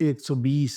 120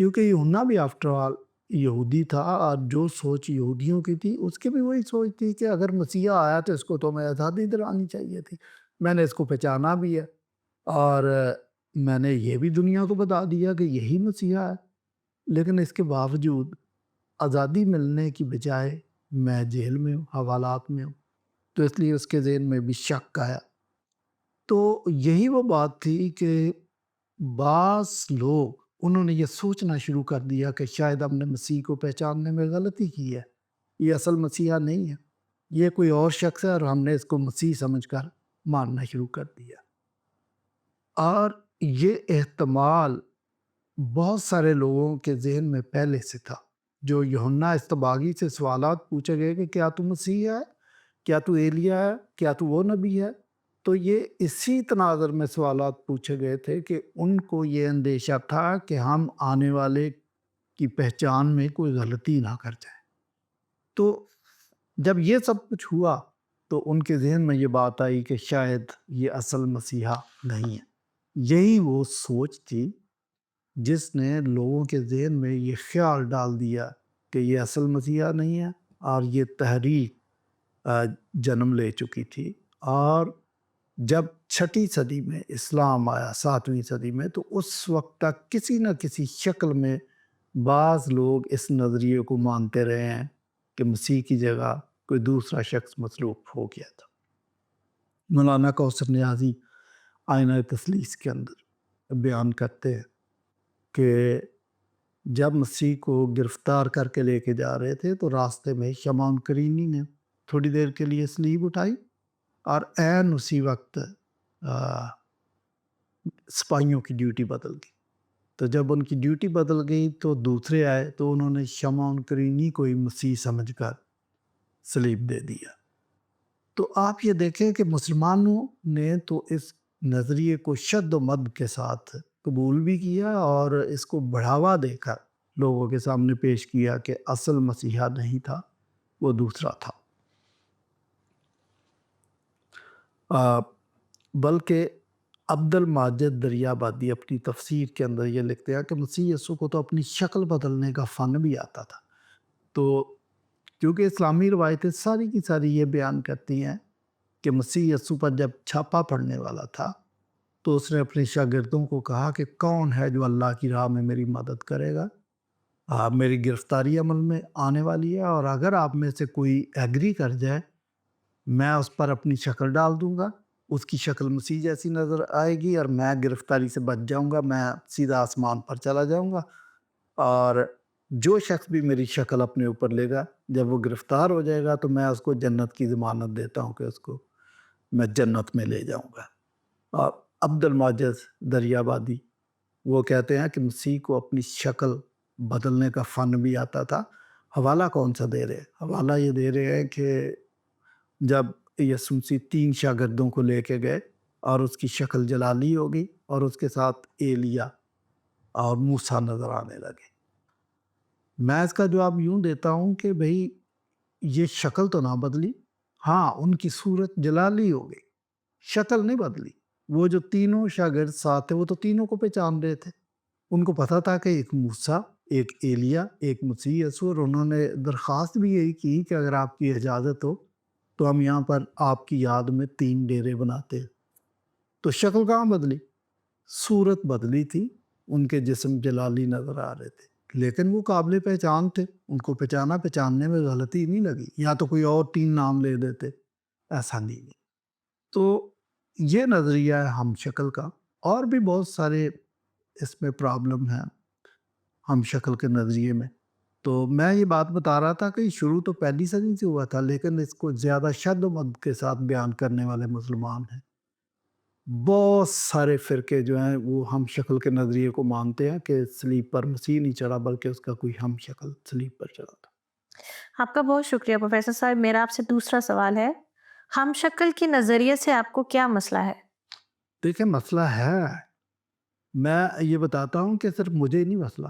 کیونکہ یوحنا بھی after all یہودی تھا، اور جو سوچ یہودیوں کی تھی اس کی بھی وہی سوچ تھی کہ اگر مسیح آیا تو اس کو تو ہمیں آزادی دلانی چاہیے تھی۔ میں نے اس کو پہچانا بھی ہے، اور میں نے یہ بھی دنیا کو بتا دیا کہ یہی مسیحا ہے، لیکن اس کے باوجود آزادی ملنے کی بجائے میں جیل میں ہوں، حوالات میں ہوں، تو اس لیے اس کے ذہن میں بھی شک آیا۔ تو یہی وہ بات تھی کہ بعض لوگ انہوں نے یہ سوچنا شروع کر دیا کہ شاید ہم نے مسیح کو پہچاننے میں غلطی کی ہے، یہ اصل مسیحا نہیں ہے، یہ کوئی اور شخص ہے، اور ہم نے اس کو مسیح سمجھ کر ماننا شروع کر دیا۔ اور یہ احتمال بہت سارے لوگوں کے ذہن میں پہلے سے تھا۔ جو یوحنا اصطباغی سے سوالات پوچھے گئے کہ کیا تو مسیح ہے، کیا تو ایلیا ہے، کیا تو وہ نبی ہے، تو یہ اسی تناظر میں سوالات پوچھے گئے تھے کہ ان کو یہ اندیشہ تھا کہ ہم آنے والے کی پہچان میں کوئی غلطی نہ کر جائیں۔ تو جب یہ سب کچھ ہوا تو ان کے ذہن میں یہ بات آئی کہ شاید یہ اصل مسیحا نہیں ہے۔ یہی وہ سوچ تھی جس نے لوگوں کے ذہن میں یہ خیال ڈال دیا کہ یہ اصل مسیحا نہیں ہے، اور یہ تحریک جنم لے چکی تھی۔ اور جب 6 صدی میں اسلام آیا، 7ویں صدی میں، تو اس وقت تک کسی نہ کسی شکل میں بعض لوگ اس نظریے کو مانتے رہے ہیں کہ مسیح کی جگہ کوئی دوسرا شخص مصلوب ہو گیا تھا۔ مولانا کوثر نیازی آئینہ تثلیث کے اندر بیان کرتے ہیں کہ جب مسیح کو گرفتار کر کے لے کے جا رہے تھے تو راستے میں شمعون کرینی نے تھوڑی دیر کے لیے سلیب اٹھائی، اور عین اسی وقت سپاہیوں کی ڈیوٹی بدل گئی۔ تو جب ان کی ڈیوٹی بدل گئی تو دوسرے آئے تو انہوں نے شمعون کرینی کو ہی مسیح سمجھ کر سلیب دے دیا۔ تو آپ یہ دیکھیں کہ مسلمانوں نے تو اس نظریے کو شد و مد کے ساتھ قبول بھی کیا، اور اس کو بڑھاوا دے کر لوگوں کے سامنے پیش کیا کہ اصل مسیحا نہیں تھا، وہ دوسرا تھا۔ بلکہ عبد الماجد دریابادی اپنی تفسیر کے اندر یہ لکھتے ہیں کہ مسیح یسوع کو تو اپنی شکل بدلنے کا فن بھی آتا تھا۔ تو کیونکہ اسلامی روایتیں ساری کی ساری یہ بیان کرتی ہیں کہ مسیح یسوع پر جب چھاپا پڑنے والا تھا تو اس نے اپنے شاگردوں کو کہا کہ کون ہے جو اللہ کی راہ میں میری مدد کرے گا، میری گرفتاری عمل میں آنے والی ہے، اور اگر آپ میں سے کوئی ایگری کر جائے میں اس پر اپنی شکل ڈال دوں گا، اس کی شکل مسیح جیسی نظر آئے گی، اور میں گرفتاری سے بچ جاؤں گا، میں سیدھا آسمان پر چلا جاؤں گا، اور جو شخص بھی میری شکل اپنے اوپر لے گا جب وہ گرفتار ہو جائے گا تو میں اس کو جنت کی ضمانت دیتا ہوں کہ اس کو میں جنت میں لے جاؤں گا۔ اور عبد الماجد دریابادی وہ کہتے ہیں کہ مسیح کو اپنی شکل بدلنے کا فن بھی آتا تھا۔ حوالہ کون سا دے رہے ہیں؟ حوالہ یہ دے رہے ہیں کہ جب یسوع مسیح 3 شاگردوں کو لے کے گئے اور اس کی شکل جلالی ہوگی اور اس کے ساتھ ایلیا اور موسیٰ نظر آنے لگے۔ میں اس کا جواب یوں دیتا ہوں کہ بھئی یہ شکل تو نہ بدلی، ہاں ان کی صورت جلالی ہو گئی، شکل نہیں بدلی۔ وہ جو تینوں شاگرد ساتھ تھے وہ تو تینوں کو پہچان رہے تھے، ان کو پتہ تھا کہ ایک موسیٰ، ایک ایلیا، ایک مسیح یسوع، اور انہوں نے درخواست بھی یہی کی کہ اگر آپ کی اجازت ہو تو ہم یہاں پر آپ کی یاد میں 3 ڈیرے بناتے ہیں۔ تو شکل کہاں بدلی؟ صورت بدلی تھی، ان کے جسم جلالی نظر آ رہے تھے، لیکن وہ قابل پہچان تھے، ان کو پہچاننے میں غلطی نہیں لگی، یا تو کوئی اور 3 نام لے دیتے، ایسا نہیں۔ تو یہ نظریہ ہے ہم شکل کا، اور بھی بہت سارے اس میں پرابلم ہیں ہم شکل کے نظریے میں۔ تو میں یہ بات بتا رہا تھا کہ شروع تو 1 صدی سے ہوا تھا، لیکن اس کو زیادہ شد و مد کے ساتھ بیان کرنے والے مسلمان ہیں۔ بہت سارے فرقے جو ہیں وہ ہم شکل کے نظریے کو مانتے ہیں کہ صلیب پر مسیح نہیں چڑھا بلکہ اس کا کوئی ہم شکل صلیب پر چڑھا تھا۔ آپ کا بہت شکریہ پروفیسر صاحب۔ میرا آپ سے دوسرا سوال ہے، ہم شکل کے نظریے سے آپ کو کیا مسئلہ ہے؟ دیکھیں مسئلہ ہے، میں یہ بتاتا ہوں کہ صرف مجھے نہیں مسئلہ،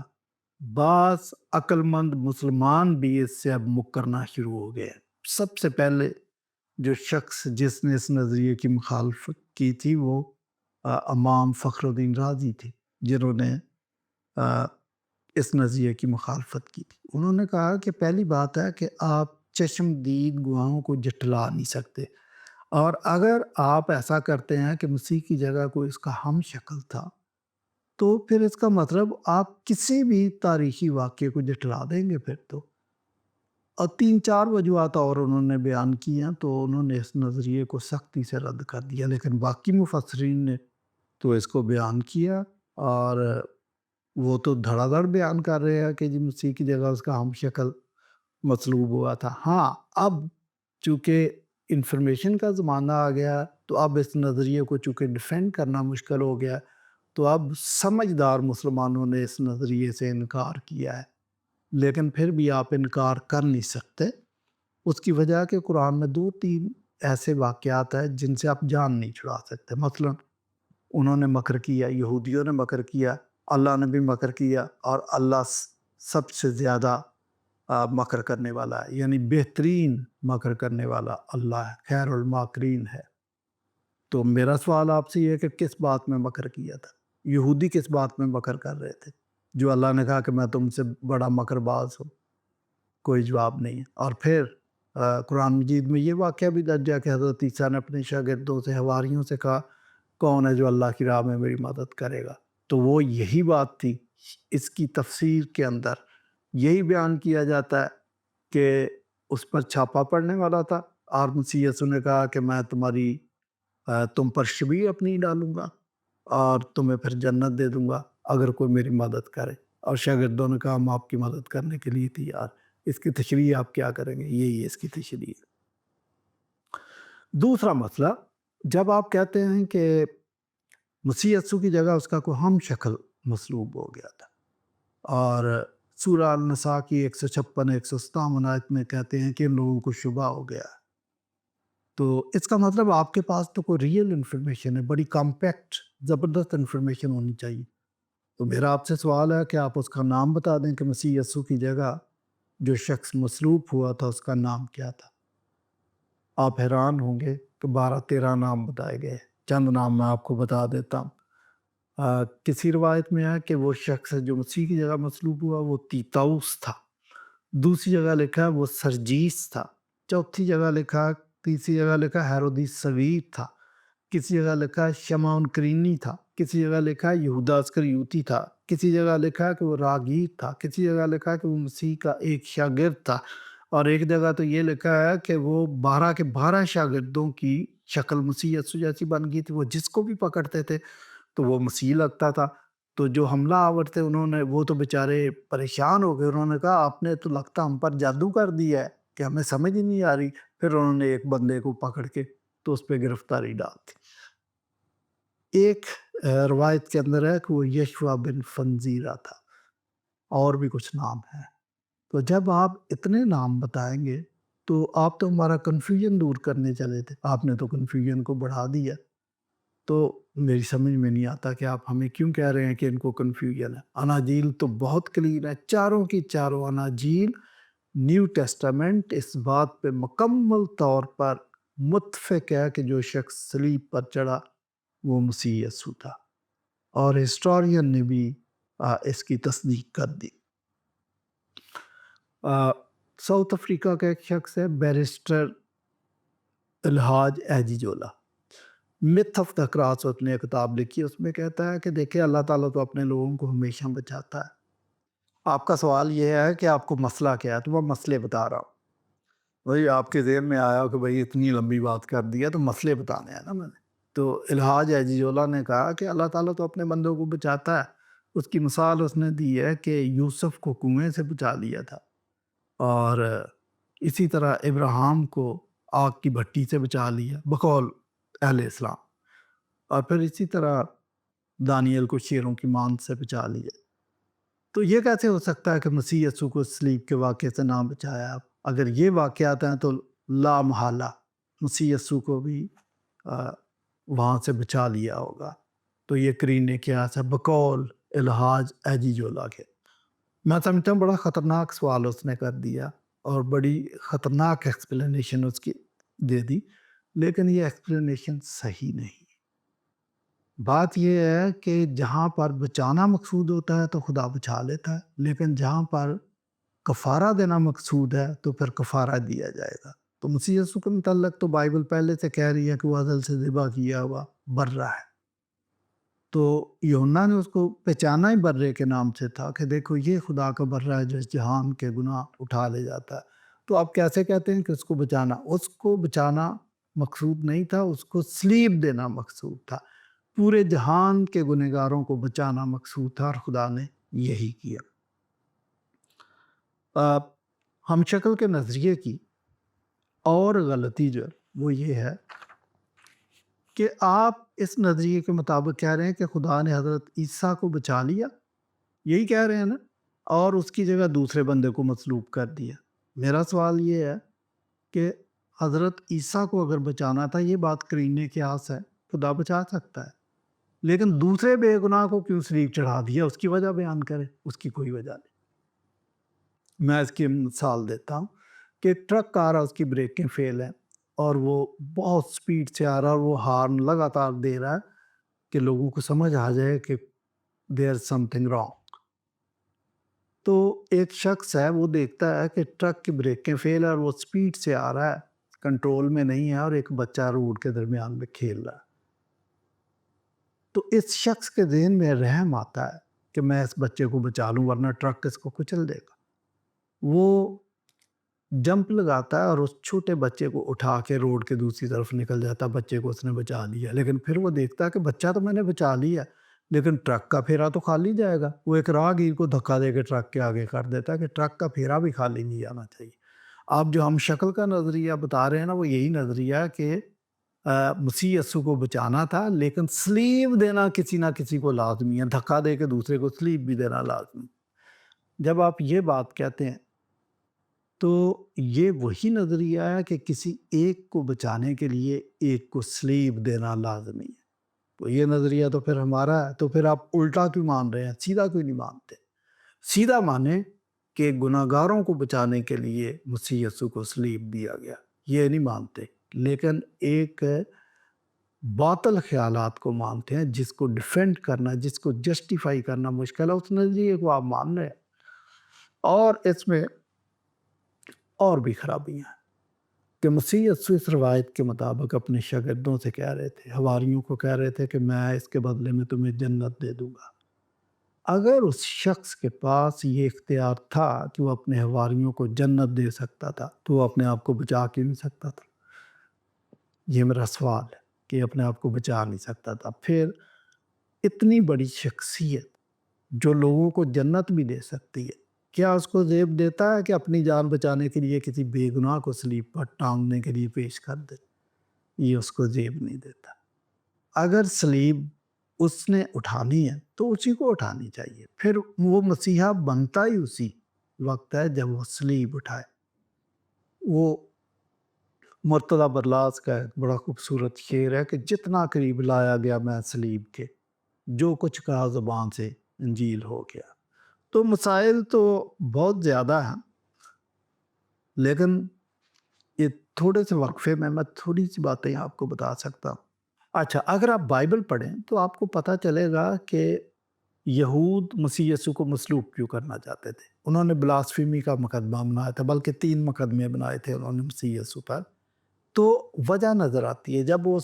بعض عقل مند مسلمان بھی اس سے اب مکرنا شروع ہو گئے۔ سب سے پہلے جو شخص جس نے اس نظریے کی مخالفت کی تھی وہ امام فخر الدین رازی تھے، جنہوں نے اس نظریے کی مخالفت کی تھی۔ انہوں نے کہا کہ پہلی بات ہے کہ آپ چشمدید گواہوں کو جھٹلا نہیں سکتے، اور اگر آپ ایسا کرتے ہیں کہ مسیح کی جگہ کوئی اس کا ہم شکل تھا، تو پھر اس کا مطلب آپ کسی بھی تاریخی واقعے کو جھٹلا دیں گے پھر تو۔ اور 3-4 وجوہات اور انہوں نے بیان کی ہیں، تو انہوں نے اس نظریے کو سختی سے رد کر دیا، لیکن باقی مفسرین نے تو اس کو بیان کیا، اور وہ تو دھڑا دھڑ بیان کر رہے ہیں کہ جی مسیح کی جگہ اس کا ہم شکل مصلوب ہوا تھا۔ ہاں، اب چونکہ انفارمیشن کا زمانہ آ گیا، تو اب اس نظریے کو چونکہ ڈیفینڈ کرنا مشکل ہو گیا، تو اب سمجھدار مسلمانوں نے اس نظریے سے انکار کیا ہے، لیکن پھر بھی آپ انکار کر نہیں سکتے۔ اس کی وجہ کہ قرآن میں 2-3 ایسے واقعات ہیں جن سے آپ جان نہیں چھڑا سکتے۔ مثلا انہوں نے مکر کیا، یہودیوں نے مکر کیا، اللہ نے بھی مکر کیا، اور اللہ سب سے زیادہ مکر کرنے والا ہے، یعنی بہترین مکر کرنے والا اللہ ہے، خیر الماکرین ہے۔ تو میرا سوال آپ سے یہ ہے کہ کس بات میں مکر کیا تھا؟ یہودی کس بات میں مکر کر رہے تھے جو اللہ نے کہا کہ میں تم سے بڑا مکر باز ہوں؟ کوئی جواب نہیں ہے۔ اور پھر قرآن مجید میں یہ واقعہ بھی درج ہے کہ حضرت عیسیٰ نے اپنے شاگردوں سے، حواریوں سے کہا کون ہے جو اللہ کی راہ میں میری مدد کرے گا؟ تو وہ یہی بات تھی۔ اس کی تفسیر کے اندر یہی بیان کیا جاتا ہے کہ اس پر چھاپا پڑنے والا تھا، اور مسیح یسوع نے کہا کہ میں تم پر شبیہ اپنی ڈالوں گا اور تمہیں پھر جنت دے دوں گا اگر کوئی میری مدد کرے، اور شاگردوں نے کہا ہم آپ کی مدد کرنے کے لیے تیار۔ اس کی تشریح آپ کیا کریں گے؟ یہی ہے اس کی تشریح۔ دوسرا مسئلہ، جب آپ کہتے ہیں کہ مسیح یسوع کی جگہ اس کا کوئی ہم شکل مصلوب ہو گیا تھا، اور سورہ النساء کی 156-157 آیت میں کہتے ہیں کہ ان لوگوں کو شبہ ہو گیا ہے، تو اس کا مطلب آپ کے پاس تو کوئی ریئل انفارمیشن ہے، بڑی کمپیکٹ زبردست انفارمیشن ہونی چاہیے۔ تو میرا آپ سے سوال ہے کہ آپ اس کا نام بتا دیں کہ مسیح یسوع کی جگہ جو شخص مصلوب ہوا تھا اس کا نام کیا تھا۔ آپ حیران ہوں گے کہ 12-13 نام بتائے گئے۔ چند نام میں آپ کو بتا دیتا ہوں۔ کسی روایت میں ہے کہ وہ شخص جو مسیح کی جگہ مصلوب ہوا وہ تیتاؤس تھا، دوسری جگہ لکھا ہے وہ سرجیس تھا، چوتھی جگہ لکھا، تیسری جگہ لکھا ہیرودیس صغیر تھا، کسی جگہ لکھا شمعون کرینی تھا، کسی جگہ لکھا یہودا اسکریوتی تھا، کسی جگہ لکھا کہ وہ راگیر تھا، کسی جگہ لکھا کہ وہ مسیح کا ایک شاگرد تھا، اور ایک جگہ تو یہ لکھا ہے کہ وہ 12 کے 12 شاگردوں کی شکل مسیح یسوع جیسی بن گئی تھی، وہ جس کو بھی پکڑتے تھے تو وہ مسیح لگتا تھا۔ تو جو حملہ آور تھے وہ تو بیچارے پریشان ہو گئے، انہوں نے کہا آپ نے تو لگتا ہم پر جادو کر دیا ہے کہ ہمیں سمجھ ہی نہیں آ رہی۔ پھر انہوں نے ایک بندے کو پکڑ کے تو اس پہ گرفتاری ڈال دی۔ ایک روایت کے اندر ہے کہ وہ یشوع بن فنزیرہ تھا، اور بھی کچھ نام ہے۔ تو جب آپ اتنے نام بتائیں گے تو آپ تو ہمارا کنفیوژن دور کرنے چلے تھے، آپ نے تو کنفیوژن کو بڑھا دیا۔ تو میری سمجھ میں نہیں آتا کہ آپ ہمیں کیوں کہہ رہے ہیں کہ ان کو کنفیوژن ہے۔ اناجیل تو بہت کلیئر ہے، چاروں کی چاروں اناجیل، نیو ٹیسٹامنٹ اس بات پہ مکمل طور پر متفق ہے کہ جو شخص صلیب پر چڑھا وہ مسیح یسوع تھا، اور ہسٹورین نے بھی اس کی تصدیق کر دی۔ ساؤتھ افریقہ کا ایک شخص ہے بیرسٹر الحاج ایجی جولا، متھ آف دا کراس اس نے کتاب لکھی، اس میں کہتا ہے کہ دیکھیں اللہ تعالیٰ تو اپنے لوگوں کو ہمیشہ بچاتا ہے۔ آپ کا سوال یہ ہے کہ آپ کو مسئلہ کیا ہے، تو میں مسئلے بتا رہا ہوں۔ بھائی آپ کے ذہن میں آیا کہ بھائی اتنی لمبی بات کر دیا تو مسئلے بتانے ہیں نا میں نے۔ تو الحاج ایجی جولا نے کہا کہ اللہ تعالیٰ تو اپنے بندوں کو بچاتا ہے۔ اس کی مثال اس نے دی ہے کہ یوسف کو کنویں سے بچا لیا تھا، اور اسی طرح ابراہیم کو آگ کی بھٹی سے بچا لیا بقول اہل اسلام، اور پھر اسی طرح دانیل کو شیروں کی مانند سے بچا لیا۔ تو یہ کیسے ہو سکتا ہے کہ مسیح یسوع کو صلیب کے واقعے سے نہ بچایا؟ آپ اگر یہ واقعات ہیں تو لا محالہ مسیح یسوع کو بھی وہاں سے بچا لیا ہوگا۔ تو یہ قرینِ قیاس ہے بقول الحاج ایجی جولا کے۔ میں سمجھتا ہوں بڑا خطرناک سوال اس نے کر دیا، اور بڑی خطرناک ایکسپلینیشن اس کی دے دی، لیکن یہ ایکسپلینیشن صحیح نہیں۔ بات یہ ہے کہ جہاں پر بچانا مقصود ہوتا ہے تو خدا بچا لیتا ہے، لیکن جہاں پر کفارہ دینا مقصود ہے تو پھر کفارہ دیا جائے گا۔ تو مسیح یسوع کے متعلق تو بائبل پہلے سے کہہ رہی ہے کہ وہ ازل سے ذبح کیا ہوا برہ ہے۔ تو یوحنا نے اس کو پہچانا ہی برے کے نام سے تھا کہ دیکھو یہ خدا کا برہ ہے جو اس جہان کے گناہ اٹھا لے جاتا ہے۔ تو آپ کیسے کہتے ہیں کہ اس کو بچانا مقصود نہیں تھا، اس کو صلیب دینا مقصود تھا۔ پورے جہان کے گنہگاروں کو بچانا مقصود تھا اور خدا نے یہی کیا۔ ہم شکل کے نظریے کی اور غلطی جو ہے وہ یہ ہے کہ آپ اس نظریے کے مطابق کہہ رہے ہیں کہ خدا نے حضرت عیسیٰ کو بچا لیا، یہی کہہ رہے ہیں نا، اور اس کی جگہ دوسرے بندے کو مصلوب کر دیا۔ میرا سوال یہ ہے کہ حضرت عیسیٰ کو اگر بچانا تھا، یہ بات کرینے کے آس ہے، خدا بچا سکتا ہے، لیکن دوسرے بے گناہ کو کیوں صلیب چڑھا دیا؟ اس کی وجہ بیان کرے۔ اس کی کوئی وجہ نہیں۔ میں اس کی مثال دیتا ہوں کہ ٹرک آ رہا، اس کی بریکیں فیل ہیں اور وہ بہت سپیڈ سے آ رہا، اور وہ ہارن لگاتار دے رہا ہے کہ لوگوں کو سمجھ آ جائے کہ دیر سم تھنگ رانگ۔ تو ایک شخص ہے، وہ دیکھتا ہے کہ ٹرک کی بریکیں فیل ہے اور وہ سپیڈ سے آ رہا ہے، کنٹرول میں نہیں ہے، اور ایک بچہ روڈ کے درمیان میں کھیل رہا ہے۔ تو اس شخص کے ذہن میں رحم آتا ہے کہ میں اس بچے کو بچا لوں ورنہ ٹرک اس کو کچل دے گا۔ وہ جمپ لگاتا ہے اور اس چھوٹے بچے کو اٹھا کے روڈ کے دوسری طرف نکل جاتا ہے۔ بچے کو اس نے بچا لیا، لیکن پھر وہ دیکھتا ہے کہ بچہ تو میں نے بچا لیا، لیکن ٹرک کا پھیرا تو خالی جائے گا۔ وہ ایک راہگیر کو دھکا دے کے ٹرک کے آگے کر دیتا ہے کہ ٹرک کا پھیرا بھی خالی نہیں جانا چاہیے۔ آپ جو ہم شکل کا نظریہ بتا رہے ہیں نا، وہ یہی نظریہ ہے کہ مسیح یسوع کو بچانا تھا، لیکن صلیب دینا کسی نہ کسی کو لازمی ہے، دھکا دے کے دوسرے کو صلیب بھی دینا لازمی۔ جب آپ یہ بات کہتے ہیں تو یہ وہی نظریہ ہے کہ کسی ایک کو بچانے کے لیے ایک کو صلیب دینا لازمی ہے۔ تو یہ نظریہ تو پھر ہمارا ہے، تو پھر آپ الٹا کیوں مان رہے ہیں؟ سیدھا کیوں نہیں مانتے؟ سیدھا مانیں کہ گناہ گاروں کو بچانے کے لیے مسیح یسوع کو صلیب دیا گیا، یہ نہیں مانتے، لیکن ایک باطل خیالات کو مانتے ہیں، جس کو ڈیفینڈ کرنا، جس کو جسٹیفائی کرنا مشکل ہے، اس نظریے کو آپ مان رہے ہیں۔ اور اس میں اور بھی خرابیاں ہیں کہ مسیح یسوع اس روایت کے مطابق اپنے شاگردوں سے کہہ رہے تھے، حواریوں کو کہہ رہے تھے کہ میں اس کے بدلے میں تمہیں جنت دے دوں گا۔ اگر اس شخص کے پاس یہ اختیار تھا کہ وہ اپنے حواریوں کو جنت دے سکتا تھا، تو وہ اپنے آپ کو بچا کیوں نہیں سکتا تھا؟ یہ میرا سوال ہے کہ اپنے آپ کو بچا نہیں سکتا تھا۔ پھر اتنی بڑی شخصیت جو لوگوں کو جنت بھی دے سکتی ہے، کیا اس کو زیب دیتا ہے کہ اپنی جان بچانے کے لیے کسی بے گناہ کو صلیب پر ٹانگنے کے لیے پیش کر دے؟ یہ اس کو زیب نہیں دیتا۔ اگر صلیب اس نے اٹھانی ہے تو اسی کو اٹھانی چاہیے۔ پھر وہ مسیحا بنتا ہی اسی وقت ہے جب وہ صلیب اٹھائے۔ وہ مرتضیٰ برلاس کا ایک بڑا خوبصورت شعر ہے کہ جتنا قریب لایا گیا میں صلیب کے، جو کچھ کہا زبان سے انجیل ہو گیا۔ تو مسائل تو بہت زیادہ ہیں، لیکن یہ تھوڑے سے وقفے میں تھوڑی سی باتیں آپ کو بتا سکتا ہوں۔ اچھا، اگر آپ بائبل پڑھیں تو آپ کو پتہ چلے گا کہ یہود مسیح یسوع کو مصلوب کیوں کرنا چاہتے تھے۔ انہوں نے بلاسفیمی کا مقدمہ بنایا تھا، بلکہ 3 مقدمے بنائے تھے انہوں نے مسیح یسوع پر۔ تو وجہ نظر آتی ہے، جب وہ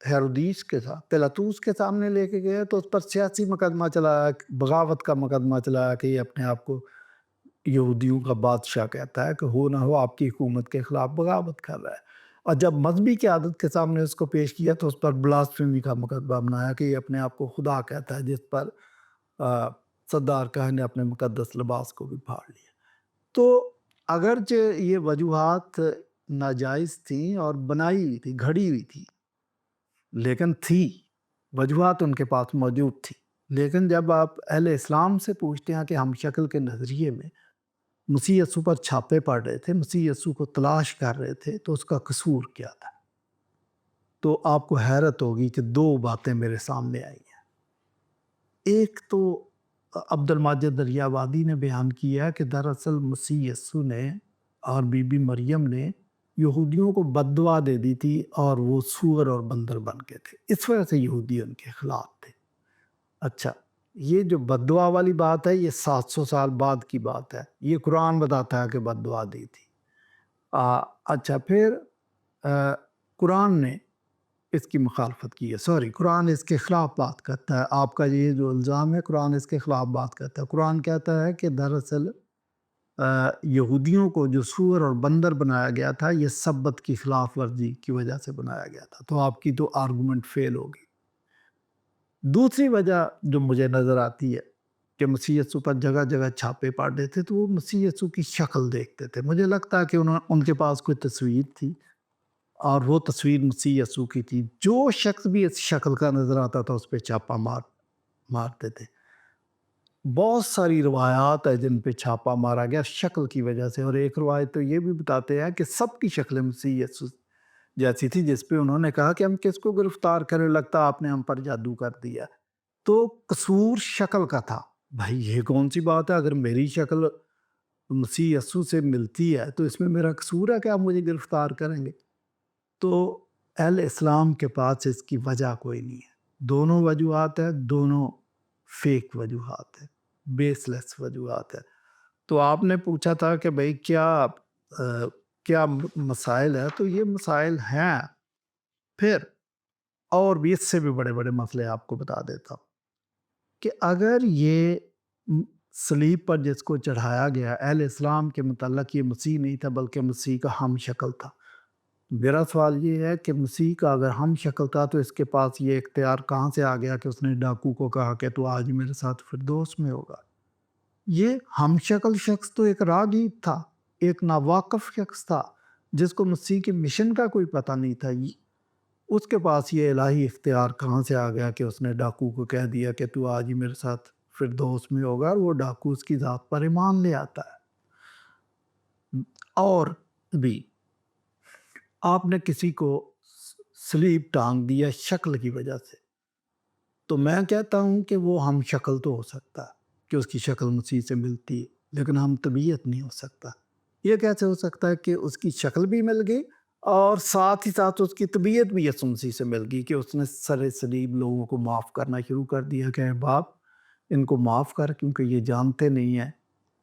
ہیرودیس کے ساتھ پیلاطوس کے سامنے لے کے گئے تو اس پر سیاسی مقدمہ چلایا، بغاوت کا مقدمہ چلایا کہ یہ اپنے آپ کو یہودیوں کا بادشاہ کہتا ہے، کہ ہو نہ ہو آپ کی حکومت کے خلاف بغاوت کر رہا ہے۔ اور جب مذہبی قیادت کے سامنے اس کو پیش کیا تو اس پر بلاسفیمی کا مقدمہ بنایا کہ یہ اپنے آپ کو خدا کہتا ہے، جس پر صدار کہن نے اپنے مقدس لباس کو بھی پھاڑ لیا۔ تو اگرچہ یہ وجوہات ناجائز تھیں اور بنائی ہوئی تھی، گھڑی ہوئی تھی، لیکن تھی وجوہات ان کے پاس موجود تھی۔ لیکن جب آپ اہل اسلام سے پوچھتے ہیں کہ ہم شکل کے نظریے میں مسیح یسوع پر چھاپے پڑ رہے تھے، مسیح یسوع کو تلاش کر رہے تھے، تو اس کا قصور کیا تھا؟ تو آپ کو حیرت ہوگی کہ 2 باتیں میرے سامنے آئی ہیں۔ ایک تو عبد الماجد دریاوادی نے بیان کیا کہ دراصل مسیح یسوع نے اور بی بی مریم نے یہودیوں کو بد دعا دے دی تھی اور وہ سور اور بندر بن گئے تھے، اس وجہ سے یہودی ان کے خلاف تھے۔ اچھا، یہ جو بد دعا والی بات ہے یہ 700 سال بعد کی بات ہے، یہ قرآن بتاتا ہے کہ بد دعا دی تھی۔ اچھا پھر قرآن نے اس کی مخالفت کی ہے، قرآن اس کے خلاف بات کرتا ہے۔ آپ کا یہ جو الزام ہے قرآن اس کے خلاف بات کرتا ہے۔ قرآن کہتا ہے کہ دراصل یہودیوں کو جو سور اور بندر بنایا گیا تھا یہ سبت کی خلاف ورزی کی وجہ سے بنایا گیا تھا، تو آپ کی تو آرگومنٹ فیل ہوگی۔ دوسری وجہ جو مجھے نظر آتی ہے کہ مسیح یسوع پر جگہ جگہ چھاپے پڑے تھے تو وہ مسیح یسوع کی شکل دیکھتے تھے۔ مجھے لگتا ہے کہ ان کے پاس کوئی تصویر تھی اور وہ تصویر مسیح یسوع کی تھی، جو شخص بھی اس شکل کا نظر آتا تھا اس پہ چھاپا مارتے تھے۔ بہت ساری روایات ہیں جن پہ چھاپا مارا گیا شکل کی وجہ سے، اور ایک روایت تو یہ بھی بتاتے ہیں کہ سب کی شکل مسیح یسوع جیسی تھی، جس پہ انہوں نے کہا کہ ہم کس کو گرفتار کریں، لگتا آپ نے ہم پر جادو کر دیا۔ تو قصور شکل کا تھا۔ بھائی یہ کون سی بات ہے، اگر میری شکل مسیح یسوع سے ملتی ہے تو اس میں میرا قصور ہے کہ آپ مجھے گرفتار کریں گے؟ تو اہل اسلام کے پاس اس کی وجہ کوئی نہیں ہے۔ دونوں وجوہات ہیں، دونوں فیک وجوہات ہیں، بیس لیس وجوہات ہیں۔ تو آپ نے پوچھا تھا کہ بھئی کیا مسائل ہے، تو یہ مسائل ہیں۔ پھر اور بھی اس سے بھی بڑے بڑے مسئلے آپ کو بتا دیتا ہوں کہ اگر یہ صلیب پر جس کو چڑھایا گیا اہل اسلام کے متعلق یہ مسیح نہیں تھا بلکہ مسیح کا ہم شکل تھا، میرا سوال یہ ہے کہ مسیح کا اگر ہم شکل تھا تو اس کے پاس یہ اختیار کہاں سے آ گیا کہ اس نے ڈاکو کو کہا کہ تو آج میرے ساتھ فردوس میں ہوگا؟ یہ ہم شکل شخص تو ایک راگیر تھا، ایک ناواقف شخص تھا جس کو مسیح کے مشن کا کوئی پتہ نہیں تھا۔ اس کے پاس یہ الہی اختیار کہاں سے آ گیا کہ اس نے ڈاکو کو کہہ دیا کہ تو آج ہی میرے ساتھ فردوس میں ہوگا، اور وہ ڈاکو اس کی ذات پر ایمان لے آتا ہے۔ اور بھی آپ نے کسی کو صلیب ٹانگ دیا شکل کی وجہ سے، تو میں کہتا ہوں کہ وہ ہم شکل تو ہو سکتا ہے کہ اس کی شکل مسیح سے ملتی ہے، لیکن ہم طبیعت نہیں ہو سکتا۔ یہ کیسے ہو سکتا ہے کہ اس کی شکل بھی مل گئی اور ساتھ ہی ساتھ اس کی طبیعت بھی یسوع مسیح سے مل گئی کہ اس نے سر صلیب لوگوں کو معاف کرنا شروع کر دیا کہ اے باپ ان کو معاف کر، کیونکہ یہ جانتے نہیں ہیں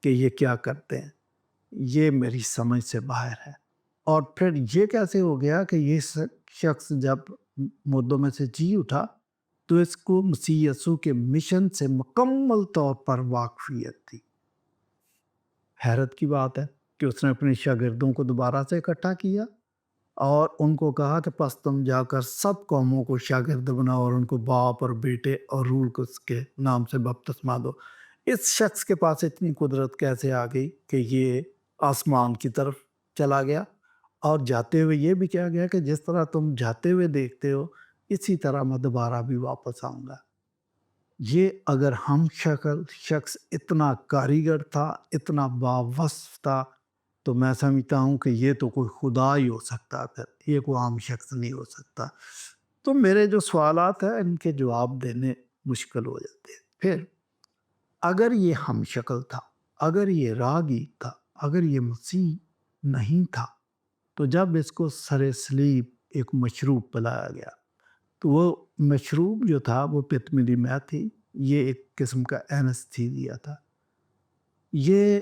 کہ یہ کیا کرتے ہیں، یہ میری سمجھ سے باہر ہے۔ اور پھر یہ کیسے ہو گیا کہ یہ شخص جب مردوں میں سے جی اٹھا تو اس کو مسیح یسوع کے مشن سے مکمل طور پر واقفیت تھی۔ حیرت کی بات ہے کہ اس نے اپنے شاگردوں کو دوبارہ سے اکٹھا کیا اور ان کو کہا کہ پس تم جا کر سب قوموں کو شاگرد بناؤ اور ان کو باپ اور بیٹے اور روح القدس کے نام سے بپتسمہ دو۔ اس شخص کے پاس اتنی قدرت کیسے آ گئی کہ یہ آسمان کی طرف چلا گیا، اور جاتے ہوئے یہ بھی کہا گیا کہ جس طرح تم جاتے ہوئے دیکھتے ہو اسی طرح میں دوبارہ بھی واپس آؤں گا۔ یہ اگر ہم شکل شخص اتنا کاریگر تھا، اتنا باوصف تھا، تو میں سمجھتا ہوں کہ یہ تو کوئی خدا ہی ہو سکتا ہے، یہ کوئی عام شخص نہیں ہو سکتا۔ تو میرے جو سوالات ہیں ان کے جواب دینے مشکل ہو جاتے ہیں۔ پھر اگر یہ ہم شکل تھا، اگر یہ راگی تھا، اگر یہ مسیح نہیں تھا، تو جب اس کو سر صلیب ایک مشروب پلایا گیا تو وہ مشروب جو تھا وہ پتملی میں تھی، یہ ایک قسم کا اینستھیزیا تھا۔ یہ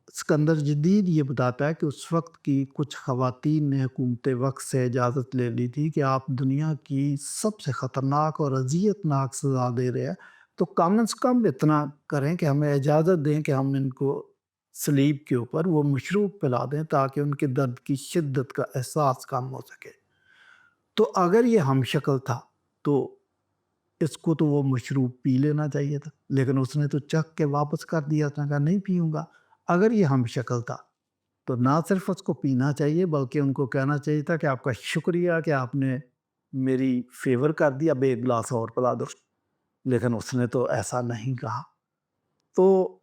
اسکندر جدید یہ بتاتا ہے کہ اس وقت کی کچھ خواتین نے حکومت وقت سے اجازت لے لی تھی کہ آپ دنیا کی سب سے خطرناک اور اذیت ناک سزا دے رہے ہیں، تو کم از کم اتنا کریں کہ ہمیں اجازت دیں کہ ہم ان کو صلیب کے اوپر وہ مشروب پلا دیں تاکہ ان کے درد کی شدت کا احساس کم ہو سکے۔ تو اگر یہ ہم شکل تھا تو اس کو تو وہ مشروب پی لینا چاہیے تھا، لیکن اس نے تو چکھ کے واپس کر دیا، اس نے کہا نہیں پیوں گا۔ اگر یہ ہم شکل تھا تو نہ صرف اس کو پینا چاہیے بلکہ ان کو کہنا چاہیے تھا کہ آپ کا شکریہ کہ آپ نے میری فیور کر دیا، اب ایک گلاس اور پلا دو، لیکن اس نے تو ایسا نہیں کہا۔ تو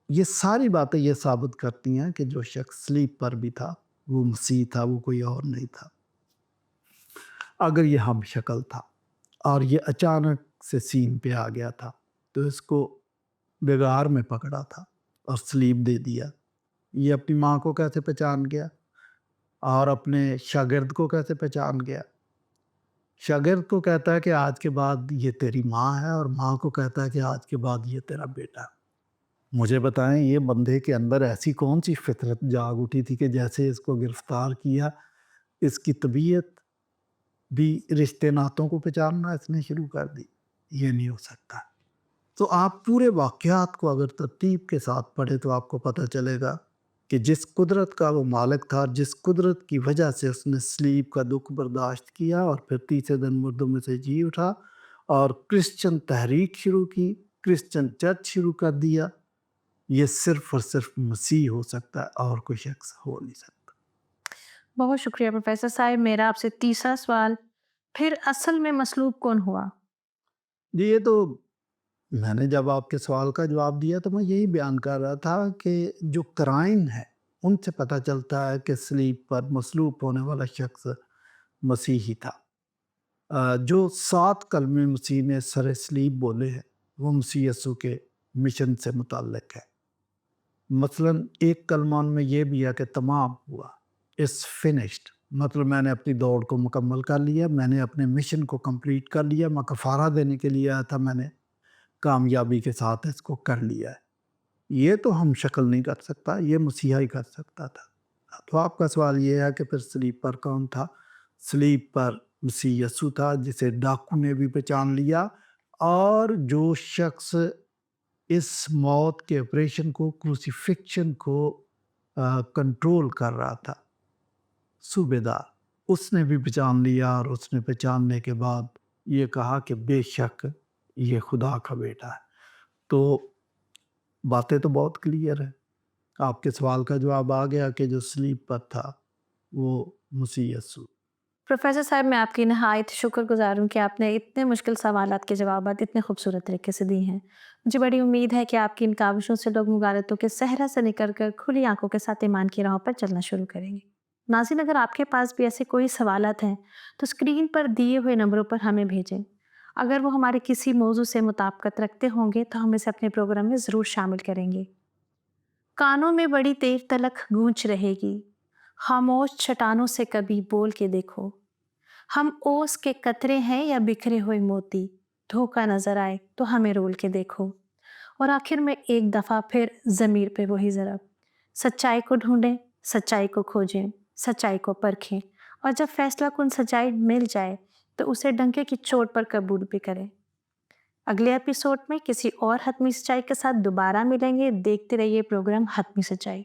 یہ ساری باتیں یہ ثابت کرتی ہیں کہ جو شخص صلیب پر بھی تھا وہ مسیح تھا، وہ کوئی اور نہیں تھا۔ اگر یہ ہم شکل تھا اور یہ اچانک سے سین پہ آ گیا تھا تو اس کو بغار میں پکڑا تھا اور صلیب دے دیا، یہ اپنی ماں کو کیسے پہچان گیا؟ اور اپنے شاگرد کو کیسے پہچان گیا؟ شاگرد کو کہتا ہے کہ آج کے بعد یہ تیری ماں ہے، اور ماں کو کہتا ہے کہ آج کے بعد یہ تیرا بیٹا ہے۔ مجھے بتائیں یہ بندے کے اندر ایسی کون سی فطرت جاگ اٹھی تھی کہ جیسے اس کو گرفتار کیا، اس کی طبیعت بھی رشتے ناتوں کو پہچاننا اس نے شروع کر دی؟ یہ نہیں ہو سکتا۔ تو آپ پورے واقعات کو اگر ترتیب کے ساتھ پڑھیں تو آپ کو پتہ چلے گا کہ جس قدرت کا وہ مالک تھا، جس قدرت کی وجہ سے اس نے صلیب کا دکھ برداشت کیا اور پھر تیسرے دن مردوں میں سے جی اٹھا اور کرسچن تحریک شروع کی، کرسچن چرچ شروع کر دیا، یہ صرف اور صرف مسیح ہو سکتا ہے، اور کوئی شخص ہو نہیں سکتا۔ بہت شکریہ پروفیسر صاحب۔ میرا آپ سے تیسرا سوال، پھر اصل میں مصلوب کون ہوا؟ جی یہ تو میں نے جب آپ کے سوال کا جواب دیا تو میں یہی بیان کر رہا تھا کہ جو قرائن ہے ان سے پتہ چلتا ہے کہ صلیب پر مصلوب ہونے والا شخص مسیحی تھا۔ جو 7 کلمے مسیح نے سر صلیب بولے ہیں وہ مسیح یسوع کے مشن سے متعلق ہے۔ مثلاً ایک کلمہ ان میں یہ بھی ہے کہ تمام ہوا، اس فنشڈ، مطلب میں نے اپنی دوڑ کو مکمل کر لیا، میں نے اپنے مشن کو کمپلیٹ کر لیا، میں کفارہ دینے کے لیے آیا تھا، میں نے کامیابی کے ساتھ اس کو کر لیا ہے۔ یہ تو ہم شکل نہیں کر سکتا، یہ مسیحا ہی کر سکتا تھا۔ تو آپ کا سوال یہ ہے کہ پھر صلیب پر کون تھا؟ صلیب پر مسیح یسوع تھا، جسے ڈاکو نے بھی پہچان لیا، اور جو شخص اس موت کے آپریشن کو، کروسیفکشن کو کنٹرول کر رہا تھا، صوبیدار، اس نے بھی پہچان لیا، اور اس نے پہچاننے کے بعد یہ کہا کہ بے شک یہ خدا کا بیٹا ہے۔ تو باتیں تو بہت کلیئر ہیں۔ آپ کے سوال کا جواب آ گیا کہ جو صلیب پر تھا وہ مسیح یسوع۔ پروفیسر صاحب میں آپ کی نہایت شکر گزار ہوں کہ آپ نے اتنے مشکل سوالات کے جوابات اتنے خوبصورت طریقے سے دی ہیں۔ مجھے بڑی امید ہے کہ آپ کی ان کاوشوں سے لوگ مغالطوں کے صحرا سے نکل کر کھلی آنکھوں کے ساتھ ایمان کی راہوں پر چلنا شروع کریں گے۔ ناظرین، اگر آپ کے پاس بھی ایسے کوئی سوالات ہیں تو اسکرین پر دیے ہوئے نمبروں پر ہمیں بھیجیں۔ اگر وہ ہمارے کسی موضوع سے مطابقت رکھتے ہوں گے تو ہم اسے اپنے پروگرام میں ضرور شامل کریں گے۔ کانوں میں بڑی دیر تلک گونج رہے گی، خاموش چٹانوں سے کبھی بول کے دیکھو۔ ہم اوس کے قطرے ہیں یا بکھرے ہوئے موتی، دھوکا نظر آئے تو ہمیں رول کے دیکھو۔ اور آخر میں ایک دفعہ پھر ضمیر پہ وہی ضرب، سچائی کو ڈھونڈیں، سچائی کو کھوجیں، سچائی کو پرکھیں، اور جب فیصلہ کن سچائی مل جائے تو اسے ڈنکے کی چوٹ پر قبول بھی کریں۔ اگلے ایپیسوڈ میں کسی اور حتمی سچائی کے ساتھ دوبارہ ملیں گے۔ دیکھتے رہیے پروگرام حتمی سچائی۔